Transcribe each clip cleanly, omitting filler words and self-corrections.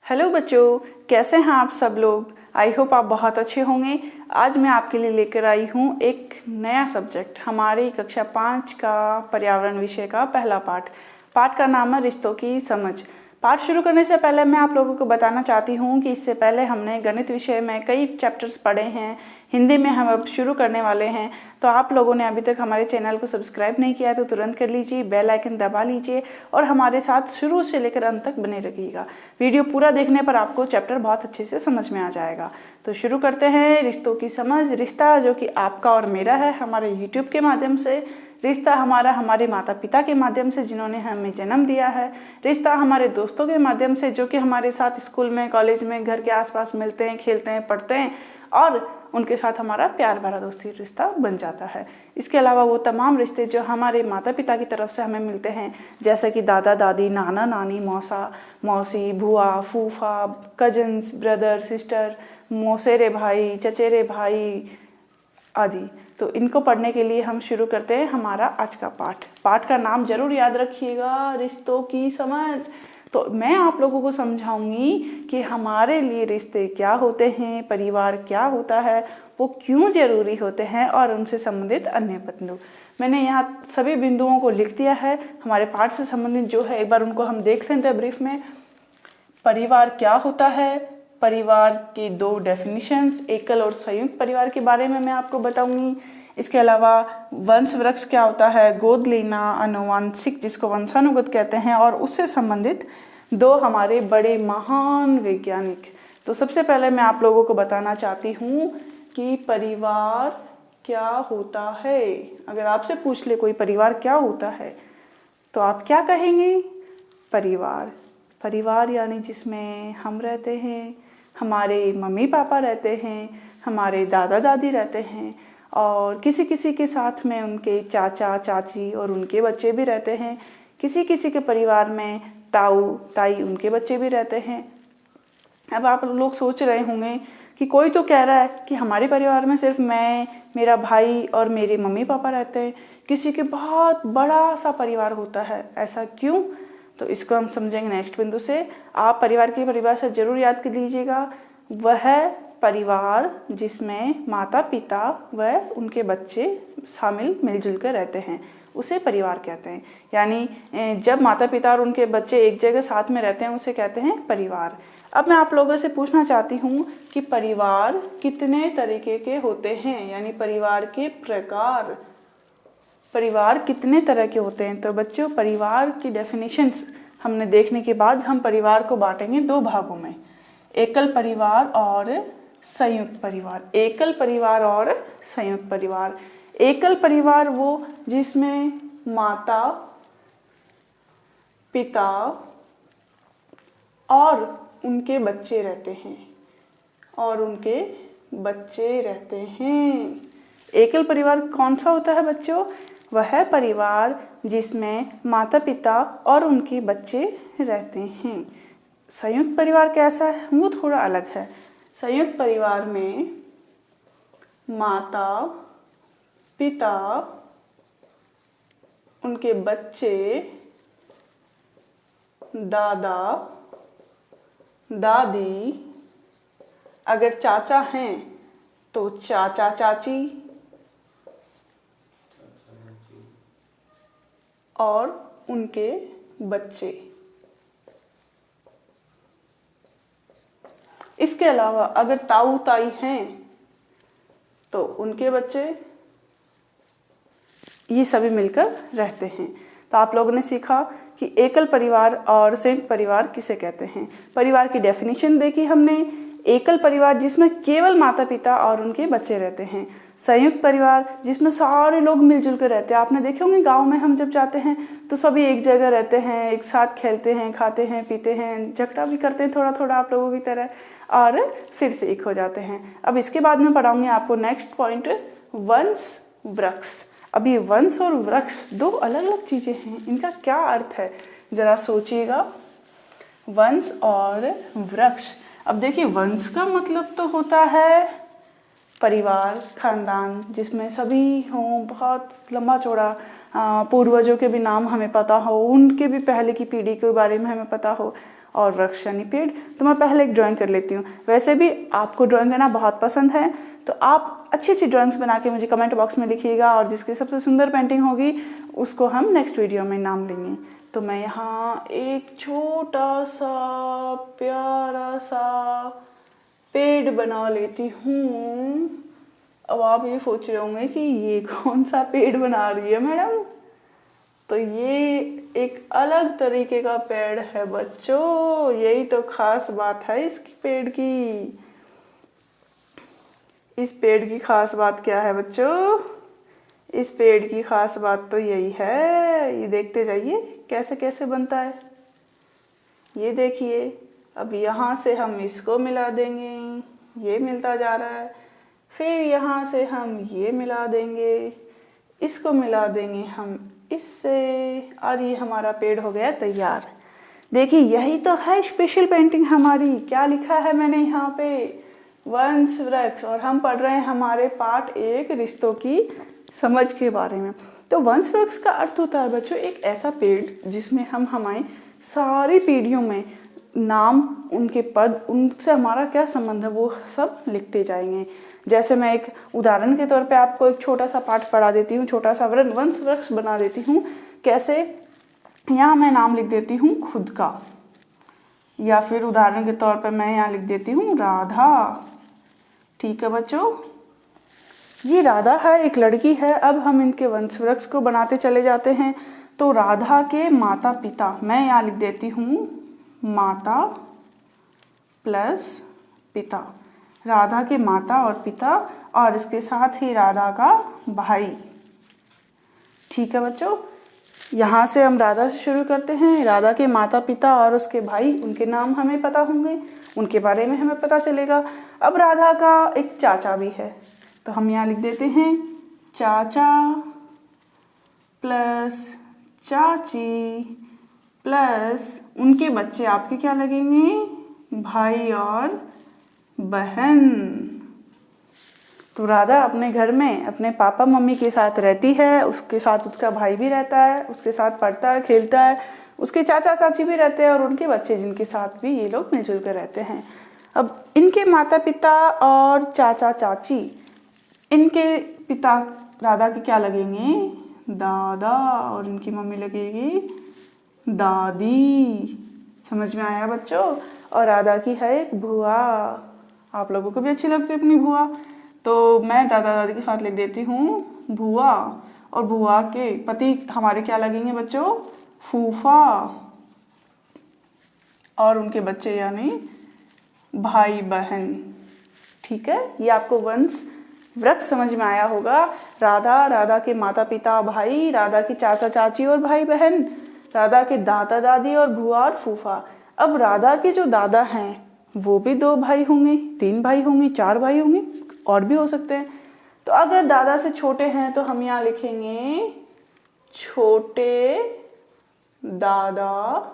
Hello बच्चों, कैसे हैं आप सब लोग। आई होप आप बहुत अच्छे होंगे। आज मैं आपके लिए लेकर आई हूँ एक नया सब्जेक्ट, हमारी कक्षा 5 का पर्यावरण विषय का पहला पाठ। पाठ का नाम है रिश्तों की समझ। पाठ शुरू करने से पहले मैं आप लोगों को बताना चाहती हूँ कि इससे पहले हमने गणित विषय में कई चैप्टर्स पढ़े हैं, हिंदी में हम अब शुरू करने वाले हैं। तो आप लोगों ने अभी तक हमारे चैनल को सब्सक्राइब नहीं किया है तो तुरंत कर लीजिए, बेल आइकन दबा लीजिए और हमारे साथ शुरू से लेकर अंत तक बने रहिएगा। वीडियो पूरा देखने पर आपको चैप्टर बहुत अच्छे से समझ में आ जाएगा। तो शुरू करते हैं रिश्तों की समझ। रिश्ता जो कि आपका और मेरा है, हमारे यूट्यूब के माध्यम से। रिश्ता हमारा हमारे माता पिता के माध्यम से जिन्होंने हमें जन्म दिया है। रिश्ता हमारे दोस्तों के माध्यम से जो कि हमारे साथ स्कूल में, कॉलेज में, घर के आसपास मिलते हैं, खेलते हैं, पढ़ते हैं और उनके साथ हमारा प्यार भरा दोस्ती रिश्ता बन जाता है। इसके अलावा वो तमाम रिश्ते जो हमारे माता पिता की तरफ से हमें मिलते हैं, जैसे कि दादा दादी, नाना नानी, मौसा मौसी, बुआ, फूफा, कजन्स, ब्रदर सिस्टर, मौसेरे भाई, चचेरे भाई आदि। तो इनको पढ़ने के लिए हम शुरू करते हैं हमारा आज का पाठ। पाठ का नाम जरूर याद रखिएगा, रिश्तों की समझ। तो मैं आप लोगों को समझाऊंगी कि हमारे लिए रिश्ते क्या होते हैं, परिवार क्या होता है, वो क्यों जरूरी होते हैं और उनसे संबंधित अन्य बिंदु। मैंने यहाँ सभी बिंदुओं को लिख दिया है हमारे पाठ से संबंधित जो है। एक बार उनको हम देख लेते हैं ब्रीफ में। परिवार क्या होता है, परिवार की दो डेफिनेशंस, एकल और संयुक्त परिवार के बारे में मैं आपको बताऊंगी। इसके अलावा वंश वृक्ष क्या होता है, गोद लेना, आनुवांशिक जिसको वंशानुगत कहते हैं, और उससे संबंधित दो हमारे बड़े महान वैज्ञानिक। तो सबसे पहले मैं आप लोगों को बताना चाहती हूँ कि परिवार क्या होता है। अगर आपसे पूछ ले कोई परिवार क्या होता है तो आप क्या कहेंगे? परिवार। परिवार यानी जिसमें हम रहते हैं, हमारे मम्मी पापा रहते हैं, हमारे दादा दादी रहते हैं और किसी किसी के साथ में उनके चाचा चाची और उनके बच्चे भी रहते हैं। किसी किसी के परिवार में ताऊ ताई उनके बच्चे भी रहते हैं। अब आप लोग सोच रहे होंगे कि कोई तो कह रहा है कि हमारे परिवार में सिर्फ मैं, मेरा भाई और मेरे मम्मी पापा रहते हैं, किसी के बहुत बड़ा सा परिवार होता है, ऐसा क्यों? तो इसको हम समझेंगे नेक्स्ट बिंदु से। आप परिवार की परिभाषा से जरूर याद कर लीजिएगा। वह परिवार जिसमें माता पिता व उनके बच्चे शामिल मिलजुल कर रहते हैं उसे परिवार कहते हैं। यानी जब माता पिता और उनके बच्चे एक जगह साथ में रहते हैं उसे कहते हैं परिवार। अब मैं आप लोगों से पूछना चाहती हूँ कि परिवार कितने तरीके के होते हैं, यानी परिवार के प्रकार, परिवार कितने तरह के होते हैं। तो बच्चों, परिवार की डेफिनेशंस हमने देखने के बाद हम परिवार को बांटेंगे दो भागों में, एकल परिवार और संयुक्त परिवार। एकल परिवार और संयुक्त परिवार। एकल परिवार वो जिसमें माता पिता और उनके बच्चे रहते हैं, और उनके बच्चे रहते हैं। एकल परिवार कौन सा होता है बच्चों? वह परिवार जिसमें माता पिता और उनके बच्चे रहते हैं। संयुक्त परिवार कैसा है? वो थोड़ा अलग है। संयुक्त परिवार में माता पिता, उनके बच्चे, दादा दादी, अगर चाचा हैं तो चाचा चाची और उनके बच्चे। इसके अलावा अगर ताऊ ताई हैं तो उनके बच्चे, ये सभी मिलकर रहते हैं। तो आप लोगों ने सीखा कि एकल परिवार और संयुक्त परिवार किसे कहते हैं। परिवार की डेफिनेशन देखी हमने। एकल परिवार जिसमें केवल माता पिता और उनके बच्चे रहते हैं। संयुक्त परिवार जिसमें सारे लोग मिलजुल कर रहते हैं। आपने देखे होंगे गांव में हम जब जाते हैं तो सभी एक जगह रहते हैं, एक साथ खेलते हैं, खाते हैं, पीते हैं, झगड़ा भी करते हैं थोड़ा थोड़ा आप लोगों की तरह, और फिर से एक हो जाते हैं। अब इसके बाद में पढ़ाऊंगी आपको नेक्स्ट पॉइंट, वंश वृक्ष। अब ये वंश और वृक्ष दो अलग अलग चीजें हैं, इनका क्या अर्थ है जरा सोचिएगा। वंश और वृक्ष। अब देखिए, वंश का मतलब तो होता है परिवार, खानदान, जिसमें सभी हों, बहुत लंबा चौड़ा, पूर्वजों के भी नाम हमें पता हो, उनके भी पहले की पीढ़ी के बारे में हमें पता हो। और वृक्ष यानी पेड़। तो मैं पहले एक ड्राइंग कर लेती हूँ। वैसे भी आपको ड्राइंग करना बहुत पसंद है, तो आप अच्छी अच्छी ड्राइंग्स बना के मुझे कमेंट बॉक्स में लिखिएगा, और जिसकी सबसे सुंदर पेंटिंग होगी उसको हम नेक्स्ट वीडियो में नाम लेंगे। तो मैं यहाँ एक छोटा सा प्यारा सा पेड़ बना लेती हूँ। अब आप ये सोच रहे होंगे कि ये कौन सा पेड़ बना रही है मैडम। तो ये एक अलग तरीके का पेड़ है बच्चों, यही तो खास बात है इस पेड़ की। इस पेड़ की खास बात क्या है बच्चों? इस पेड़ की खास बात तो यही है, ये देखते जाइए कैसे कैसे बनता है। ये देखिए, अब यहाँ से हम इसको मिला देंगे, ये मिलता जा रहा है। फिर यहाँ से हम ये मिला देंगे, इसको मिला देंगे हम इससे, और ये हमारा पेड़ हो गया तैयार। देखिए यही तो है स्पेशल पेंटिंग हमारी। क्या लिखा है मैंने यहाँ पे? वंश वृक्ष। और हम पढ़ रहे हैं हमारे पाठ 1 रिश्तों की समझ के बारे में। तो वंश वृक्ष का अर्थ होता है बच्चों एक ऐसा पेड़ जिसमें हम हमारी सारी पीढ़ियों में नाम, उनके पद, उनसे हमारा क्या संबंध है वो सब लिखते जाएंगे। जैसे मैं एक उदाहरण के तौर पे आपको एक छोटा सा पाठ पढ़ा देती हूँ, छोटा सा वंश वृक्ष बना देती हूँ। कैसे? यहाँ मैं नाम लिख देती हूँ खुद का, या फिर उदाहरण के तौर पे मैं यहाँ लिख देती हूँ राधा। ठीक है बच्चों, ये राधा है, एक लड़की है। अब हम इनके वंश वृक्ष को बनाते चले जाते हैं। तो राधा के माता पिता, मैं यहाँ लिख देती हूँ माता प्लस पिता। राधा के माता और पिता, और इसके साथ ही राधा का भाई। ठीक है बच्चों, यहाँ से हम राधा से शुरू करते हैं। राधा के माता पिता और उसके भाई, उनके नाम हमें पता होंगे, उनके बारे में हमें पता चलेगा। अब राधा का एक चाचा भी है, तो हम यहाँ लिख देते हैं चाचा प्लस चाची प्लस उनके बच्चे आपके क्या लगेंगे? भाई और बहन। तो राधा अपने घर में अपने पापा मम्मी के साथ रहती है, उसके साथ उसका भाई भी रहता है, उसके साथ पढ़ता है, खेलता है, उसके चाचा चाची भी रहते हैं और उनके बच्चे जिनके साथ भी ये लोग मिलजुल कर रहते हैं। अब इनके माता पिता और चाचा चाची, इनके पिता राधा के क्या लगेंगे? दादा, और इनकी मम्मी लगेगी दादी। समझ में आया बच्चों? और राधा की है एक बुआ। आप लोगों को भी अच्छी लगती है अपनी बुआ, तो मैं दादा दादी के साथ लिख देती हूँ बुआ। और बुआ के पति हमारे क्या लगेंगे बच्चों? फूफा। और उनके बच्चे यानी भाई बहन। ठीक है, ये आपको वंश वृक्ष समझ में आया होगा। राधा, राधा के माता पिता भाई, राधा की चाचा चाची और भाई बहन, राधा के दादा दादी और बुआ और फूफा। अब राधा के जो दादा हैं वो भी 2 भाई होंगे, 3 भाई होंगे, 4 भाई होंगे, और भी हो सकते हैं। तो अगर दादा से छोटे हैं तो हम यहाँ लिखेंगे छोटे दादा,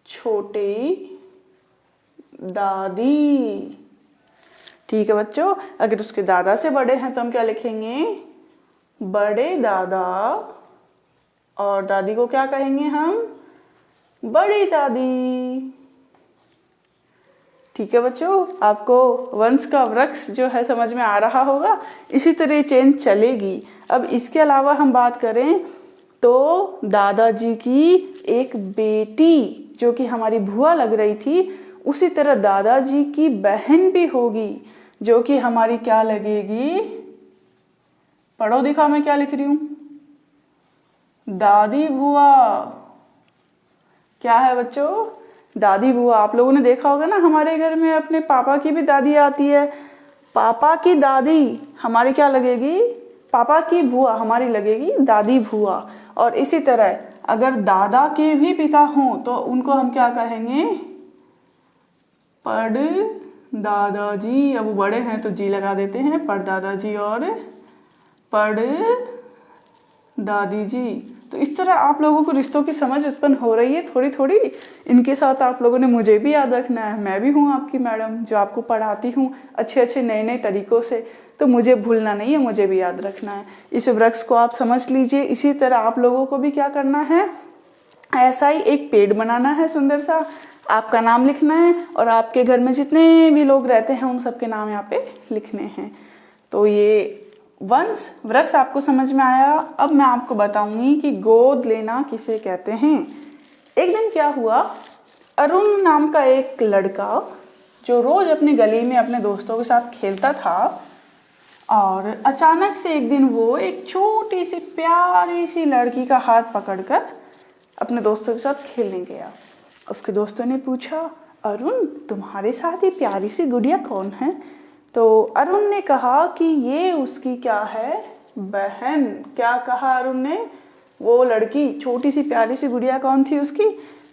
छोटी दादी। ठीक है बच्चों, अगर उसके दादा से बड़े हैं तो हम क्या लिखेंगे? बड़े दादा, और दादी को क्या कहेंगे हम? बड़ी दादी। ठीक है बच्चों, आपको वंश का वृक्ष जो है समझ में आ रहा होगा। इसी तरह चेन चलेगी। अब इसके अलावा हम बात करें तो दादाजी की एक बेटी जो कि हमारी बुआ लग रही थी, उसी तरह दादाजी की बहन भी होगी जो कि हमारी क्या लगेगी? पढ़ो दिखाओ मैं क्या लिख रही हूं? दादी बुआ। क्या है बच्चों? दादी बुआ। आप लोगों ने देखा होगा ना, हमारे घर में अपने पापा की भी दादी आती है। पापा की दादी हमारी क्या लगेगी? पापा की बुआ हमारी लगेगी दादी बुआ। और इसी तरह अगर दादा के भी पिता हों तो उनको हम क्या कहेंगे? पड़ दादाजी। अब वो बड़े हैं तो जी लगा देते हैं, पड़ दादाजी और पड़ दादी जी। तो इस तरह आप लोगों को रिश्तों की समझ उत्पन्न हो रही है थोड़ी थोड़ी। इनके साथ आप लोगों ने मुझे भी याद रखना है। मैं भी हूँ आपकी मैडम जो आपको पढ़ाती हूँ अच्छे अच्छे नए नए तरीक़ों से, तो मुझे भूलना नहीं है, मुझे भी याद रखना है। इस वृक्ष को आप समझ लीजिए। इसी तरह आप लोगों को भी क्या करना है? ऐसा ही एक पेड़ बनाना है सुंदर सा, आपका नाम लिखना है और आपके घर में जितने भी लोग रहते हैं उन सबके नाम यहाँ पे लिखने हैं। तो ये वंश वृक्ष आपको समझ में आया। अब मैं आपको बताऊंगी कि गोद लेना किसे कहते हैं। एक दिन क्या हुआ, अरुण नाम का एक लड़का जो रोज अपनी गली में अपने दोस्तों के साथ खेलता था, और अचानक से एक दिन वो एक छोटी सी प्यारी सी लड़की का हाथ पकड़कर अपने दोस्तों के साथ खेलने गया। उसके दोस्तों ने पूछा, अरुण तुम्हारे साथ ये प्यारी सी गुड़िया कौन है? तो अरुण ने कहा कि ये उसकी क्या है, बहन। क्या कहा अरुण ने? वो लड़की छोटी सी प्यारी सी गुड़िया कौन थी? उसकी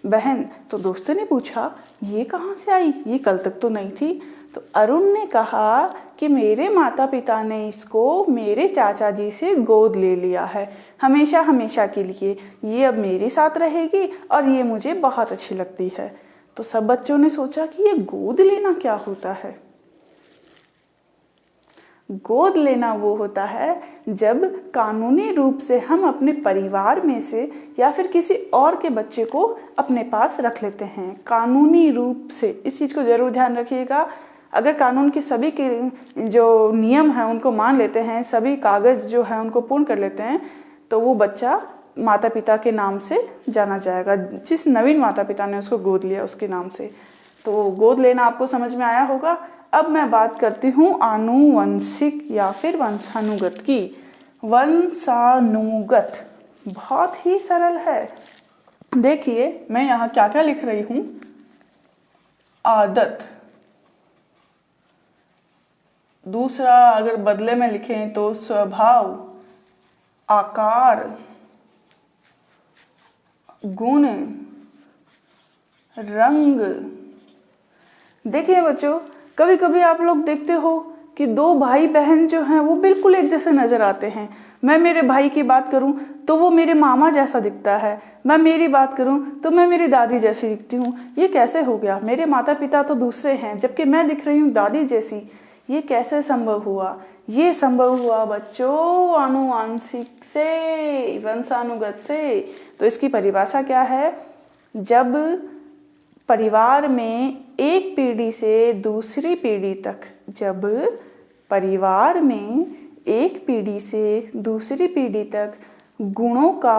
बहन। तो दोस्तों ने पूछा, ये कहाँ से आई, ये कल तक तो नहीं थी। तो अरुण ने कहा कि मेरे माता पिता ने इसको मेरे चाचा जी से गोद ले लिया है, हमेशा हमेशा के लिए। ये अब मेरे साथ रहेगी और ये मुझे बहुत अच्छी लगती है। तो सब बच्चों ने सोचा कि ये गोद लेना क्या होता है। गोद लेना वो होता है जब कानूनी रूप से हम अपने परिवार में से या फिर किसी और के बच्चे को अपने पास रख लेते हैं। कानूनी रूप से, इस चीज़ को ज़रूर ध्यान रखिएगा। अगर कानून के सभी के जो नियम हैं उनको मान लेते हैं, सभी कागज़ जो हैं उनको पूर्ण कर लेते हैं, तो वो बच्चा माता पिता के नाम से जाना जाएगा, जिस नवीन माता पिता ने उसको गोद लिया उसके नाम से। तो गोद लेना आपको समझ में आया होगा। अब मैं बात करती हूँ आनुवंशिक या फिर वंशानुगत की। वंशानुगत बहुत ही सरल है। देखिए मैं यहाँ क्या क्या लिख रही हूँ। आदत, दूसरा अगर बदले में लिखें तो स्वभाव, आकार, गुण, रंग। देखिए बच्चों, कभी कभी आप लोग देखते हो कि दो भाई बहन जो हैं वो बिल्कुल एक जैसे नजर आते हैं। मैं मेरे भाई की बात करूं तो वो मेरे मामा जैसा दिखता है, मैं मेरी बात करूं तो मैं मेरी दादी जैसी दिखती हूँ। ये कैसे हो गया? मेरे माता पिता तो दूसरे हैं जबकि मैं दिख रही हूँ दादी जैसी। ये कैसे संभव हुआ? ये संभव हुआ बच्चों आनुवांशिक से, वंशानुगत से। तो इसकी परिभाषा क्या है? जब परिवार में एक पीढ़ी से दूसरी पीढ़ी तक, जब परिवार में एक पीढ़ी से दूसरी पीढ़ी तक गुणों का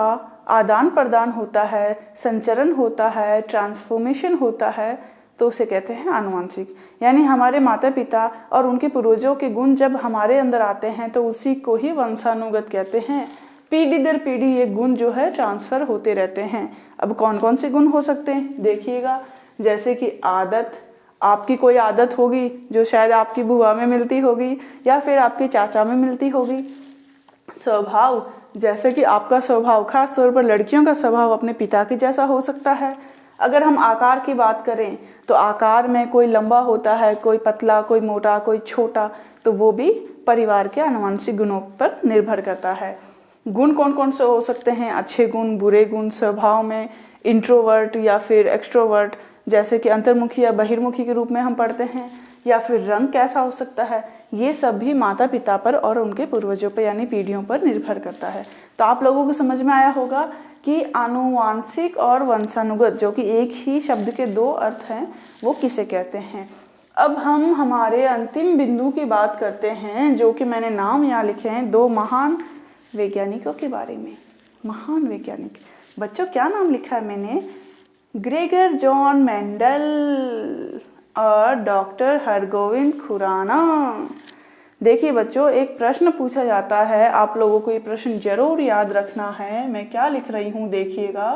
आदान प्रदान होता है, संचरण होता है, ट्रांसफॉर्मेशन होता है, तो उसे कहते हैं आनुवंशिक। यानी हमारे माता पिता और उनके पूर्वजों के गुण जब हमारे अंदर आते हैं तो उसी को ही वंशानुगत कहते हैं। पीढ़ी दर पीढ़ी ये गुण जो है ट्रांसफर होते रहते हैं। अब कौन कौन से गुण हो सकते हैं देखिएगा। जैसे कि आदत, आपकी कोई आदत होगी जो शायद आपकी बुआ में मिलती होगी या फिर आपके चाचा में मिलती होगी। स्वभाव, जैसे कि आपका स्वभाव, खास तौर पर लड़कियों का स्वभाव अपने पिता के जैसा हो सकता है। अगर हम आकार की बात करें तो आकार में कोई लंबा होता है, कोई पतला, कोई मोटा, कोई छोटा, तो वो भी परिवार के आनुवंशिक गुणों पर निर्भर करता है। गुण कौन कौन से हो सकते हैं? अच्छे गुण, बुरे गुण, स्वभाव में इंट्रोवर्ट या फिर एक्सट्रोवर्ट, जैसे कि अंतर्मुखी या बहिर्मुखी के रूप में हम पढ़ते हैं। या फिर रंग कैसा हो सकता है? ये सब भी माता पिता पर और उनके पूर्वजों पर यानी पीढ़ियों पर निर्भर करता है। तो आप लोगों को समझ में आया होगा कि आनुवांशिक और वंशानुगत, जो कि एक ही शब्द के दो अर्थ हैं, वो किसे कहते हैं। अब हम हमारे अंतिम बिंदु की बात करते हैं, जो कि मैंने नाम यहाँ लिखे हैं, दो महान वैज्ञानिकों के बारे में। महान वैज्ञानिक बच्चों, क्या नाम लिखा है मैंने? ग्रेगर जॉन मेंडल और डॉक्टर हरगोविंद खुराना। देखिए बच्चों, एक प्रश्न पूछा जाता है, आप लोगों को ये प्रश्न जरूर याद रखना है। मैं क्या लिख रही हूं देखिएगा।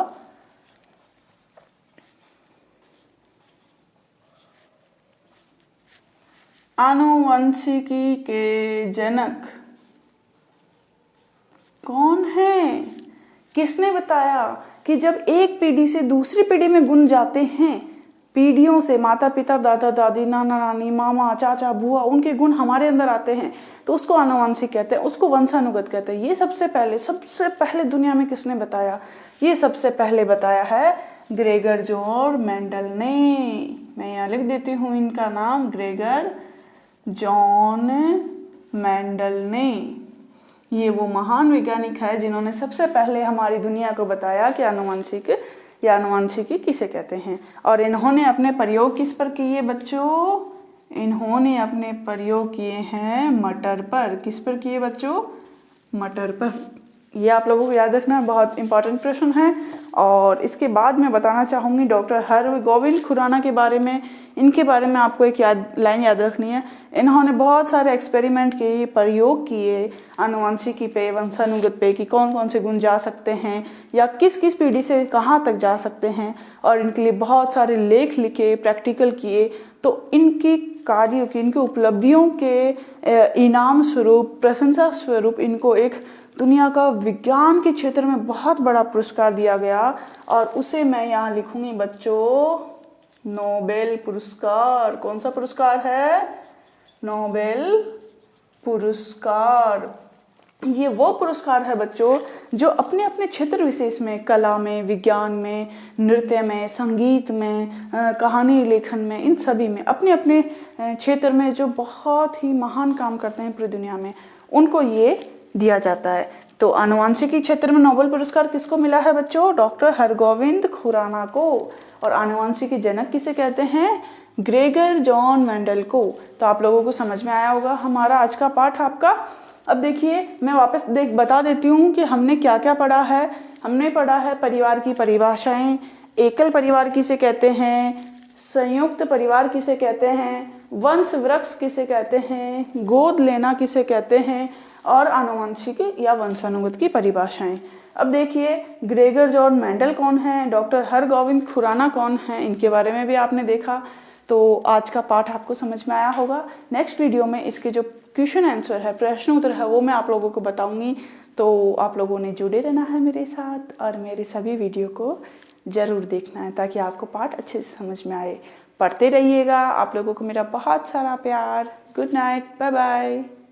आनुवंशिकी के जनक कौन है? किसने बताया कि जब एक पीढ़ी से दूसरी पीढ़ी में गुण जाते हैं, पीढ़ियों से माता पिता, दादा दादी, नाना नानी, मामा, चाचा, बुआ, उनके गुण हमारे अंदर आते हैं, तो उसको आनुवंशिक कहते हैं, उसको वंशानुगत कहते हैं। ये सबसे पहले दुनिया में किसने बताया? ये सबसे पहले बताया है ग्रेगर जॉन मेंडल ने। मैं यहाँ लिख देती हूँ इनका नाम, ग्रेगर जॉन मेंडल ने। ये वो महान वैज्ञानिक है जिन्होंने सबसे पहले हमारी दुनिया को बताया कि आनुवंशिक या आनुवंशिकी किसे कहते हैं। और इन्होंने अपने प्रयोग किस पर किए बच्चों? इन्होंने अपने प्रयोग किए हैं मटर पर। किस पर किए बच्चों? मटर पर। ये आप लोगों को याद रखना बहुत इंपॉर्टेंट प्रश्न है। और इसके बाद मैं बताना चाहूँगी डॉक्टर हरगोविंद खुराना के बारे में। इनके बारे में आपको एक लाइन याद रखनी है। इन्होंने बहुत सारे एक्सपेरिमेंट किए, प्रयोग किए आनुवंशिकी पे, वंशानुगत पे कि कौन कौन से गुण जा सकते हैं या किस किस पीढ़ी से कहाँ तक जा सकते हैं। और इनके लिए बहुत सारे लेख लिखे, प्रैक्टिकल किए। तो इनकी कार्यों की, इनकी उपलब्धियों के इनाम स्वरूप, प्रशंसा स्वरूप इनको एक दुनिया का विज्ञान के क्षेत्र में बहुत बड़ा पुरस्कार दिया गया। और उसे मैं यहाँ लिखूंगी बच्चों, नोबेल पुरस्कार। कौन सा पुरस्कार है? नोबेल पुरस्कार। ये वो पुरस्कार है बच्चों जो अपने अपने क्षेत्र विशेष में, कला में, विज्ञान में, नृत्य में, संगीत में, कहानी लेखन में, इन सभी में अपने अपने क्षेत्र में जो बहुत ही महान काम करते हैं पूरी दुनिया में, उनको ये दिया जाता है। तो आनुवंशिकी क्षेत्र में नोबेल पुरस्कार किसको मिला है बच्चों? डॉक्टर हरगोविंद खुराना को। और आनुवंशिकी जनक किसे कहते हैं? ग्रेगर जॉन मेंडल को। तो आप लोगों को समझ में आया होगा हमारा आज का पाठ आपका। अब देखिए मैं वापस बता देती हूँ कि हमने क्या क्या पढ़ा है। हमने पढ़ा है परिवार की परिभाषाएं, एकल परिवार किसे कहते हैं, संयुक्त परिवार किसे कहते हैं, वंश वृक्ष किसे कहते हैं, गोद लेना किसे कहते हैं, और आनुवंशिकी या वंशानुगत की परिभाषाएं। अब देखिए ग्रेगर जॉन मेंडल कौन है, डॉक्टर हरगोविंद खुराना कौन है, इनके बारे में भी आपने देखा। तो आज का पाठ आपको समझ में आया होगा। नेक्स्ट वीडियो में इसके जो क्वेश्चन आंसर है, प्रश्न उत्तर है, वो मैं आप लोगों को बताऊंगी। तो आप लोगों ने जुड़े रहना है मेरे साथ और मेरे सभी वीडियो को ज़रूर देखना है ताकि आपको पाठ अच्छे से समझ में आए। पढ़ते रहिएगा। आप लोगों को मेरा बहुत सारा प्यार। Good night, bye bye.